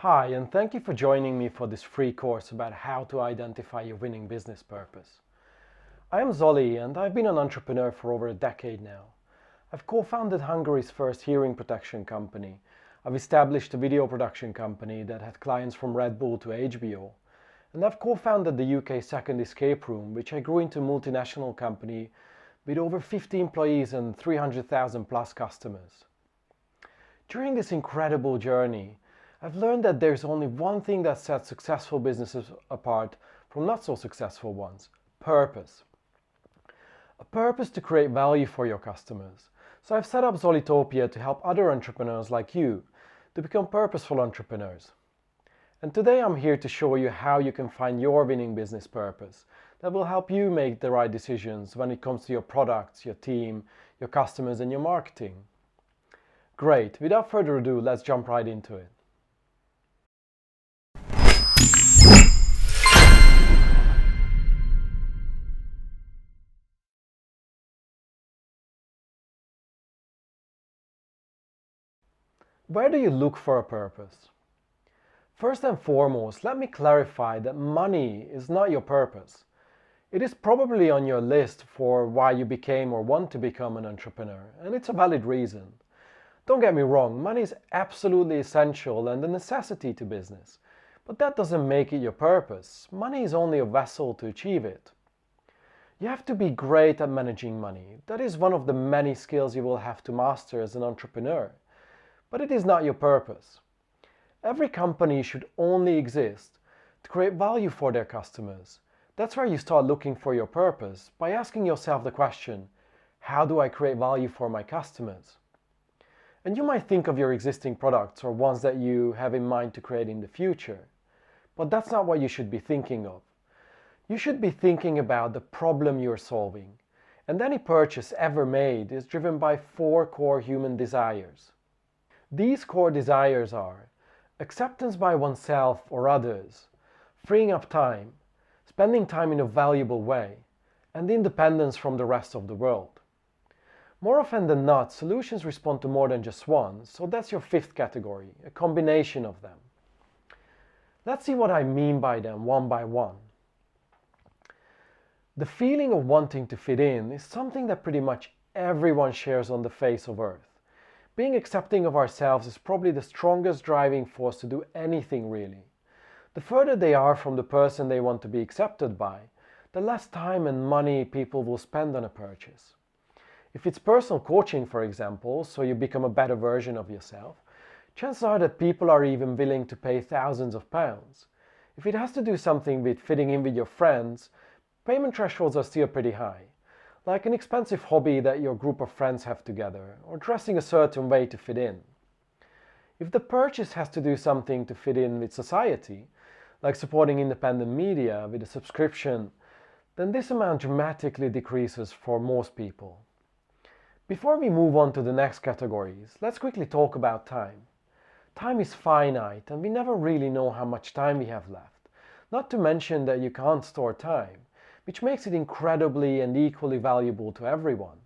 Hi, and thank you for joining me for this free course about how to identify your winning business purpose. I am Zoli, and I've been an entrepreneur for over a decade now. I've co-founded Hungary's first hearing protection company. I've established a video production company that had clients from Red Bull to HBO. And I've co-founded the UK's second escape room, which I grew into a multinational company with over 50 employees and 300,000 plus customers. During this incredible journey, I've learned that there's only one thing that sets successful businesses apart from not so successful ones: purpose. A purpose to create value for your customers. So I've set up Zolitopia to help other entrepreneurs like you to become purposeful entrepreneurs. And today I'm here to show you how you can find your winning business purpose that will help you make the right decisions when it comes to your products, your team, your customers, and your marketing. Great, without further ado, let's jump right into it. Where do you look for a purpose? First and foremost, let me clarify that money is not your purpose. It is probably on your list for why you became or want to become an entrepreneur, and it's a valid reason. Don't get me wrong, money is absolutely essential and a necessity to business, but that doesn't make it your purpose. Money is only a vessel to achieve it. You have to be great at managing money. That is one of the many skills you will have to master as an entrepreneur. But it is not your purpose. Every company should only exist to create value for their customers. That's where you start looking for your purpose, by asking yourself the question, how do I create value for my customers? And you might think of your existing products or ones that you have in mind to create in the future. But that's not what you should be thinking of. You should be thinking about the problem you're solving. And any purchase ever made is driven by 4 core human desires. These core desires are acceptance by oneself or others, freeing up time, spending time in a valuable way, and independence from the rest of the world. More often than not, solutions respond to more than just one, so that's your 5th category, a combination of them. Let's see what I mean by them one by one. The feeling of wanting to fit in is something that pretty much everyone shares on the face of Earth. Being accepting of ourselves is probably the strongest driving force to do anything really. The further they are from the person they want to be accepted by, the less time and money people will spend on a purchase. If it's personal coaching, for example, so you become a better version of yourself, chances are that people are even willing to pay thousands of pounds. If it has to do something with fitting in with your friends, payment thresholds are still pretty high. Like an expensive hobby that your group of friends have together, or dressing a certain way to fit in. If the purchase has to do something to fit in with society, like supporting independent media with a subscription, then this amount dramatically decreases for most people. Before we move on to the next categories, let's quickly talk about time. Time is finite, and we never really know how much time we have left. Not to mention that you can't store time, which makes it incredibly and equally valuable to everyone.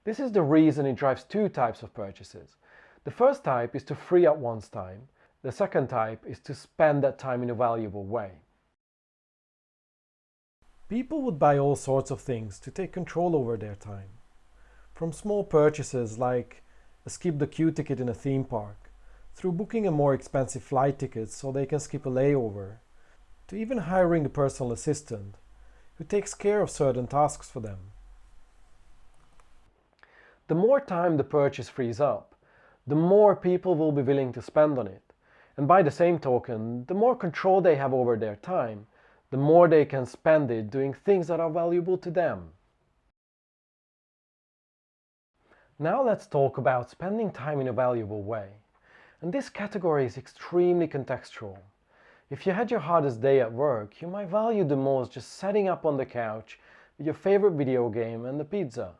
This is the reason it drives 2 types of purchases. The first type is to free up one's time. The second type is to spend that time in a valuable way. People would buy all sorts of things to take control over their time. From small purchases like a skip the queue ticket in a theme park, through booking a more expensive flight ticket so they can skip a layover, to even hiring a personal assistant who takes care of certain tasks for them. The more time the purchase frees up, the more people will be willing to spend on it. And by the same token, the more control they have over their time, the more they can spend it doing things that are valuable to them. Now let's talk about spending time in a valuable way. And this category is extremely contextual. If you had your hardest day at work, you might value the most just setting up on the couch with your favorite video game and a pizza.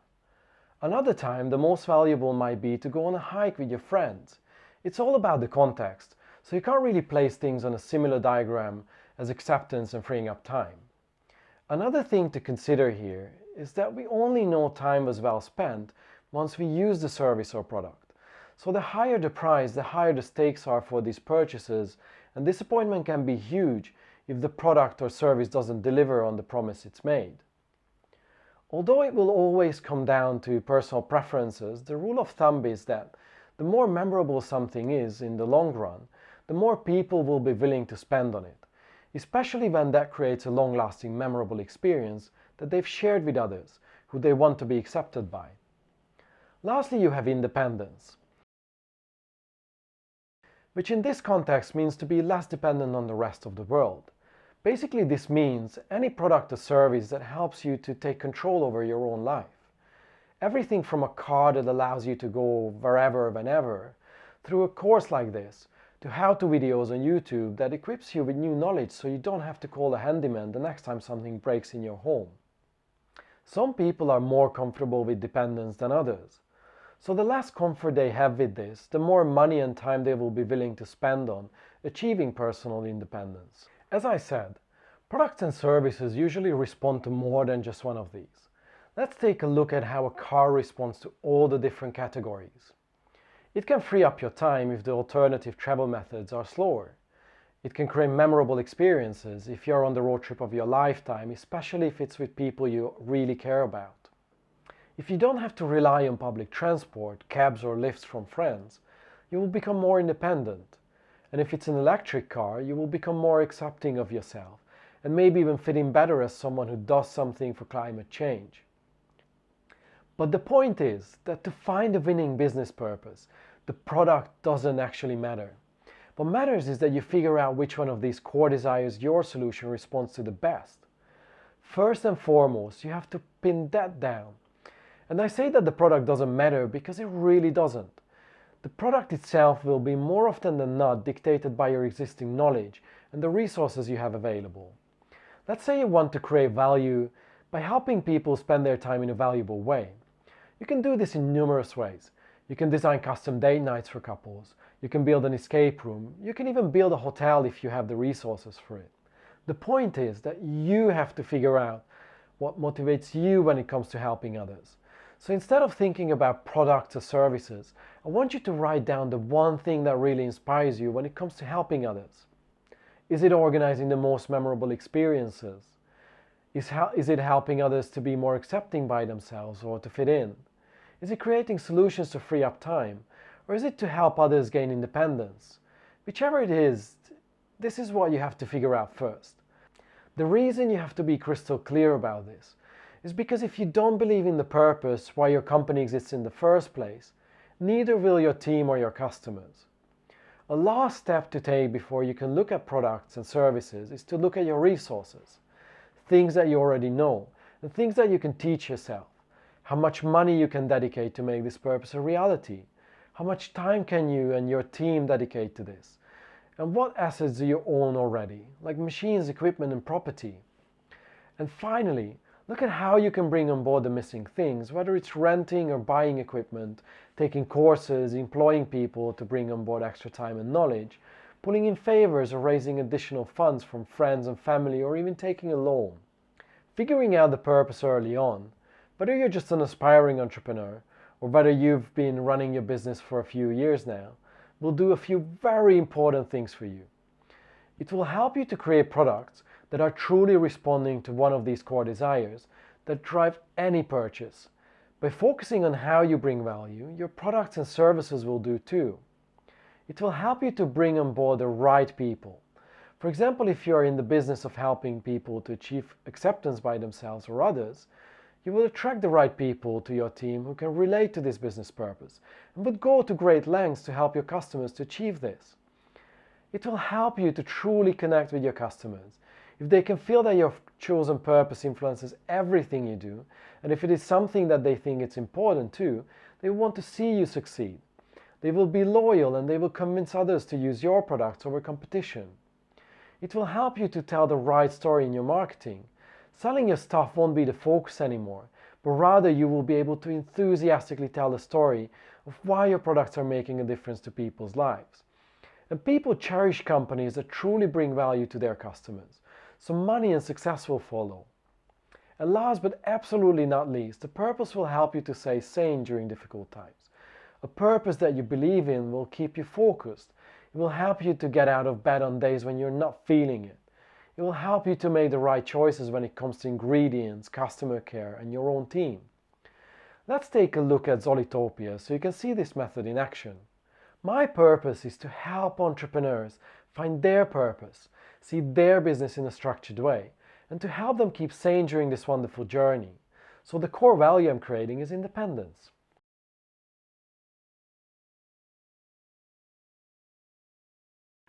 Another time, the most valuable might be to go on a hike with your friends. It's all about the context, so you can't really place things on a similar diagram as acceptance and freeing up time. Another thing to consider here is that we only know time was well spent once we use the service or product. So the higher the price, the higher the stakes are for these purchases, and disappointment can be huge if the product or service doesn't deliver on the promise it's made. Although it will always come down to personal preferences, the rule of thumb is that the more memorable something is in the long run, the more people will be willing to spend on it, especially when that creates a long-lasting memorable experience that they've shared with others, who they want to be accepted by. Lastly, you have independence, which in this context means to be less dependent on the rest of the world. Basically, this means any product or service that helps you to take control over your own life. Everything from a car that allows you to go wherever, whenever, through a course like this, to how-to videos on YouTube that equips you with new knowledge so you don't have to call a handyman the next time something breaks in your home. Some people are more comfortable with dependence than others. So the less comfort they have with this, the more money and time they will be willing to spend on achieving personal independence. As I said, products and services usually respond to more than just one of these. Let's take a look at how a car responds to all the different categories. It can free up your time if the alternative travel methods are slower. It can create memorable experiences if you're on the road trip of your lifetime, especially if it's with people you really care about. If you don't have to rely on public transport, cabs or lifts from friends, you will become more independent. And if it's an electric car, you will become more accepting of yourself and maybe even fit in better as someone who does something for climate change. But the point is that to find a winning business purpose, the product doesn't actually matter. What matters is that you figure out which one of these core desires your solution responds to the best. First and foremost, you have to pin that down. And I say that the product doesn't matter because it really doesn't. The product itself will be more often than not dictated by your existing knowledge and the resources you have available. Let's say you want to create value by helping people spend their time in a valuable way. You can do this in numerous ways. You can design custom date nights for couples. You can build an escape room. You can even build a hotel if you have the resources for it. The point is that you have to figure out what motivates you when it comes to helping others. So instead of thinking about products or services, I want you to write down the one thing that really inspires you when it comes to helping others. Is it organizing the most memorable experiences? Is it helping others to be more accepting by themselves or to fit in? Is it creating solutions to free up time? Or is it to help others gain independence? Whichever it is, this is what you have to figure out first. The reason you have to be crystal clear about this is because if you don't believe in the purpose why your company exists in the first place, neither will your team or your customers. A last step to take before you can look at products and services is to look at your resources, things that you already know, and things that you can teach yourself. How much money you can dedicate to make this purpose a reality? How much time can you and your team dedicate to this? And what assets do you own already, like machines, equipment, and property? And finally, look at how you can bring on board the missing things, whether it's renting or buying equipment, taking courses, employing people to bring on board extra time and knowledge, pulling in favors or raising additional funds from friends and family, or even taking a loan. Figuring out the purpose early on, whether you're just an aspiring entrepreneur or whether you've been running your business for a few years now, will do a few very important things for you. It will help you to create products that are truly responding to one of these core desires that drive any purchase. By focusing on how you bring value, your products and services will do too. It will help you to bring on board the right people. For example, if you are in the business of helping people to achieve acceptance by themselves or others, you will attract the right people to your team who can relate to this business purpose and would go to great lengths to help your customers to achieve this. It will help you to truly connect with your customers. If they can feel that your chosen purpose influences everything you do, and if it is something that they think it's important too, they want to see you succeed. They will be loyal and they will convince others to use your products over competition. It will help you to tell the right story in your marketing. Selling your stuff won't be the focus anymore, but rather you will be able to enthusiastically tell the story of why your products are making a difference to people's lives. And people cherish companies that truly bring value to their customers, so money and success will follow. And last but absolutely not least, the purpose will help you to stay sane during difficult times. A purpose that you believe in will keep you focused. It will help you to get out of bed on days when you're not feeling it. It will help you to make the right choices when it comes to ingredients, customer care, and your own team. Let's take a look at Zollitopia so you can see this method in action. My purpose is to help entrepreneurs find their purpose, see their business in a structured way, and to help them keep sane during this wonderful journey. So the core value I'm creating is independence.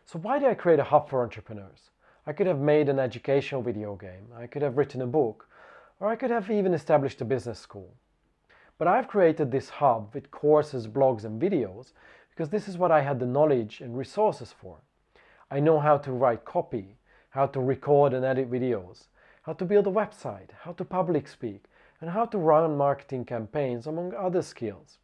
So why did I create a hub for entrepreneurs? I could have made an educational video game, I could have written a book, or I could have even established a business school. But I've created this hub with courses, blogs and videos because this is what I had the knowledge and resources for. I know how to write copy, how to record and edit videos, how to build a website, how to public speak, and how to run marketing campaigns, among other skills.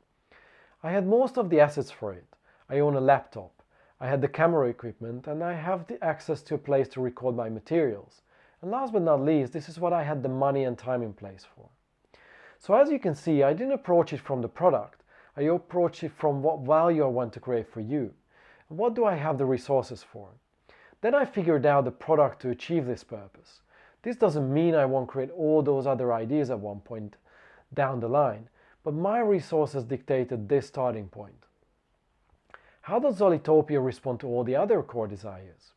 I had most of the assets for it. I own a laptop, I had the camera equipment, and I have the access to a place to record my materials. And last but not least, this is what I had the money and time in place for. So as you can see, I didn't approach it from the product, I approached it from what value I want to create for you. And what do I have the resources for? Then I figured out the product to achieve this purpose. This doesn't mean I won't create all those other ideas at one point down the line, but my resources dictated this starting point. How does Zollitopia respond to all the other core desires?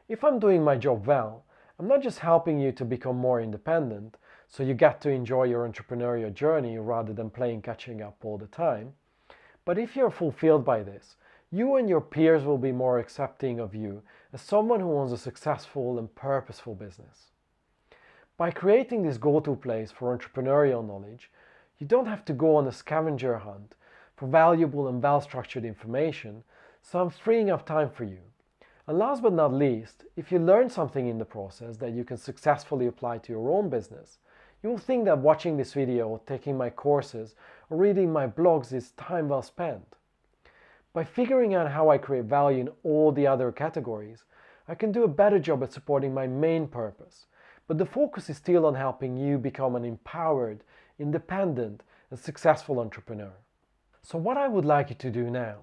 If I'm doing my job well, I'm not just helping you to become more independent, so you get to enjoy your entrepreneurial journey rather than playing catching up all the time, but if you're fulfilled by this, you and your peers will be more accepting of you as someone who owns a successful and purposeful business. By creating this go-to place for entrepreneurial knowledge, you don't have to go on a scavenger hunt for valuable and well-structured information, so I'm freeing up time for you. And last but not least, if you learn something in the process that you can successfully apply to your own business, you will think that watching this video, or taking my courses, or reading my blogs is time well spent. By figuring out how I create value in all the other categories, I can do a better job at supporting my main purpose, but the focus is still on helping you become an empowered, independent, and successful entrepreneur. So what I would like you to do now,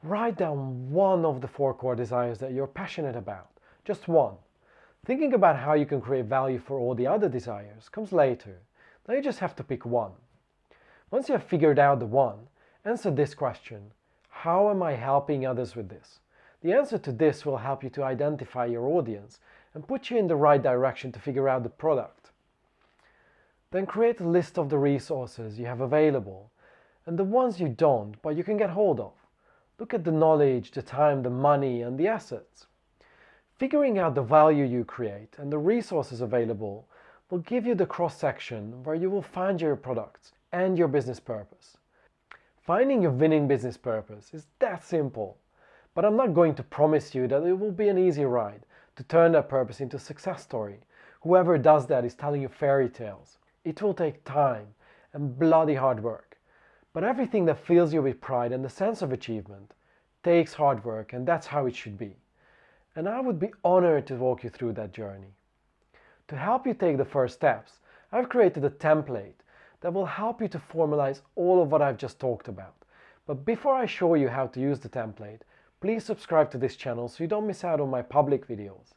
write down one of the 4 core desires that you're passionate about, just one. Thinking about how you can create value for all the other desires comes later. Now you just have to pick one. Once you have figured out the one, answer this question: how am I helping others with this? The answer to this will help you to identify your audience and put you in the right direction to figure out the product. Then create a list of the resources you have available and the ones you don't, but you can get hold of. Look at the knowledge, the time, the money, and the assets. Figuring out the value you create and the resources available will give you the cross-section where you will find your products and your business purpose. Finding your winning business purpose is that simple, but I'm not going to promise you that it will be an easy ride to turn that purpose into a success story. Whoever does that is telling you fairy tales. It will take time and bloody hard work. But everything that fills you with pride and the sense of achievement takes hard work, and that's how it should be. And I would be honored to walk you through that journey. To help you take the first steps, I've created a template that will help you to formalize all of what I've just talked about. But before I show you how to use the template, please subscribe to this channel so you don't miss out on my public videos.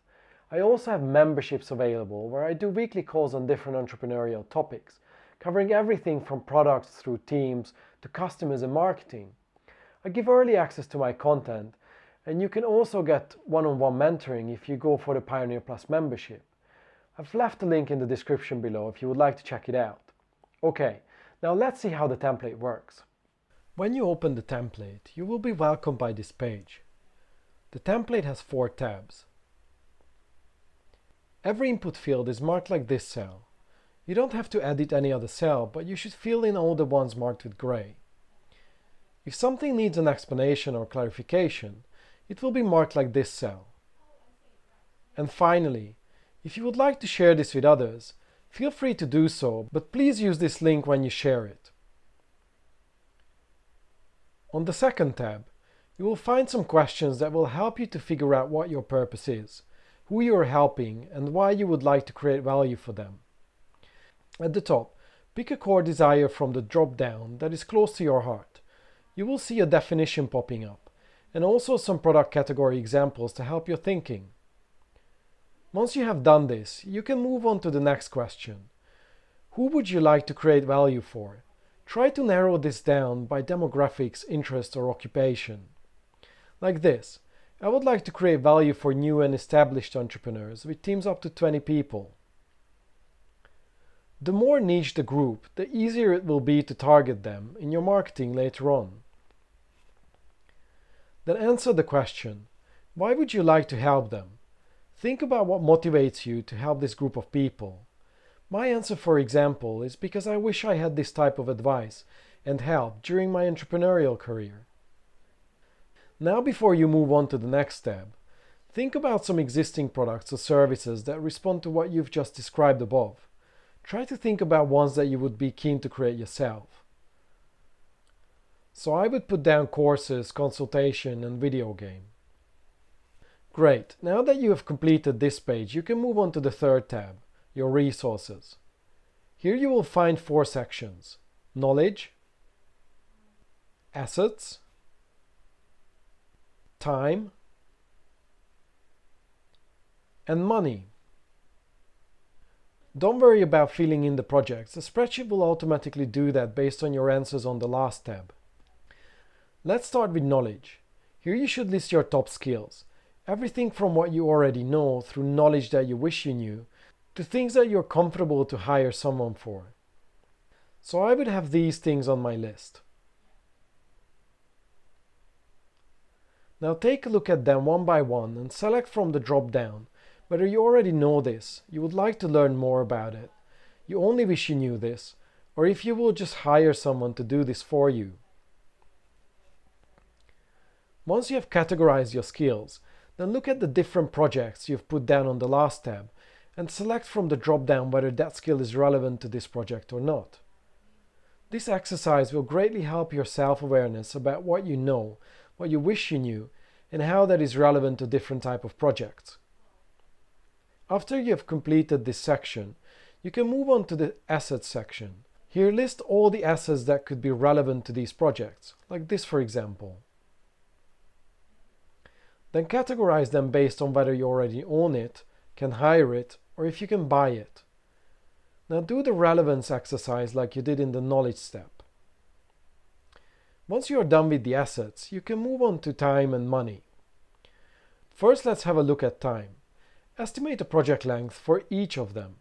I also have memberships available where I do weekly calls on different entrepreneurial topics, covering everything from products through teams to customers and marketing. I give early access to my content, and you can also get one-on-one mentoring if you go for the Pioneer Plus membership. I've left a link in the description below if you would like to check it out. Okay, now let's see how the template works. When you open the template, you will be welcomed by this page. The template has 4 tabs. Every input field is marked like this cell. You don't have to edit any other cell, but you should fill in all the ones marked with gray. If something needs an explanation or clarification, it will be marked like this cell. And finally, if you would like to share this with others, feel free to do so, but please use this link when you share it. On the second tab, you will find some questions that will help you to figure out what your purpose is, who you are helping, and why you would like to create value for them. At the top, pick a core desire from the drop-down that is close to your heart. You will see a definition popping up, and also some product category examples to help your thinking. Once you have done this, you can move on to the next question. Who would you like to create value for? Try to narrow this down by demographics, interest, or occupation. Like this, I would like to create value for new and established entrepreneurs with teams up to 20 people. The more niche the group, the easier it will be to target them in your marketing later on. Then answer the question, why would you like to help them? Think about what motivates you to help this group of people. My answer, for example, is because I wish I had this type of advice and help during my entrepreneurial career. Now, before you move on to the next step, think about some existing products or services that respond to what you've just described above. Try to think about ones that you would be keen to create yourself. So I would put down courses, consultation, and video game. Great, now that you have completed this page, you can move on to the third tab, your resources. Here you will find 4 sections: knowledge, assets, time, and money. Don't worry about filling in the projects. The spreadsheet will automatically do that based on your answers on the last tab. Let's start with knowledge. Here you should list your top skills. Everything from what you already know through knowledge that you wish you knew to things that you're comfortable to hire someone for. So I would have these things on my list. Now take a look at them one by one and select from the drop down whether you already know this, you would like to learn more about it, you only wish you knew this, or if you will just hire someone to do this for you. Once you have categorized your skills, then look at the different projects you've put down on the last tab and select from the drop down whether that skill is relevant to this project or not. This exercise will greatly help your self-awareness about what you know, what you wish you knew, and how that is relevant to different types of projects. After you have completed this section, you can move on to the assets section. Here list all the assets that could be relevant to these projects, like this for example. Then categorize them based on whether you already own it, can hire it, or if you can buy it. Now do the relevance exercise like you did in the knowledge step. Once you are done with the assets, you can move on to time and money. First, let's have a look at time. Estimate a project length for each of them.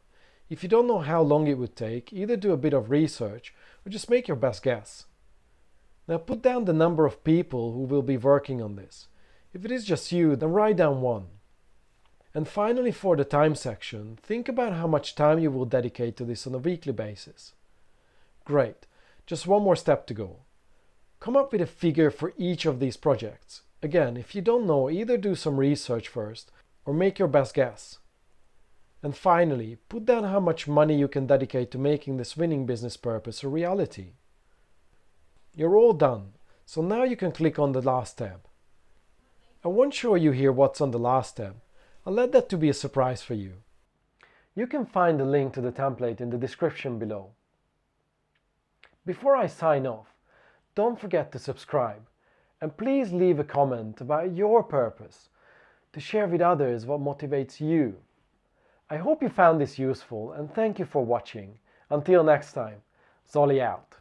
If you don't know how long it would take, either do a bit of research or just make your best guess. Now put down the number of people who will be working on this. If it is just you, then write down 1. And finally, for the time section, think about how much time you will dedicate to this on a weekly basis. Great, just one more step to go. Come up with a figure for each of these projects. Again, if you don't know, either do some research first or make your best guess. And finally, put down how much money you can dedicate to making this winning business purpose a reality. You're all done, so now you can click on the last tab. I won't show you here what's on the last tab. I'll let that to be a surprise for you. You can find the link to the template in the description below. Before I sign off, don't forget to subscribe, and please leave a comment about your purpose, to share with others what motivates you. I hope you found this useful and thank you for watching. Until next time, Zolly out.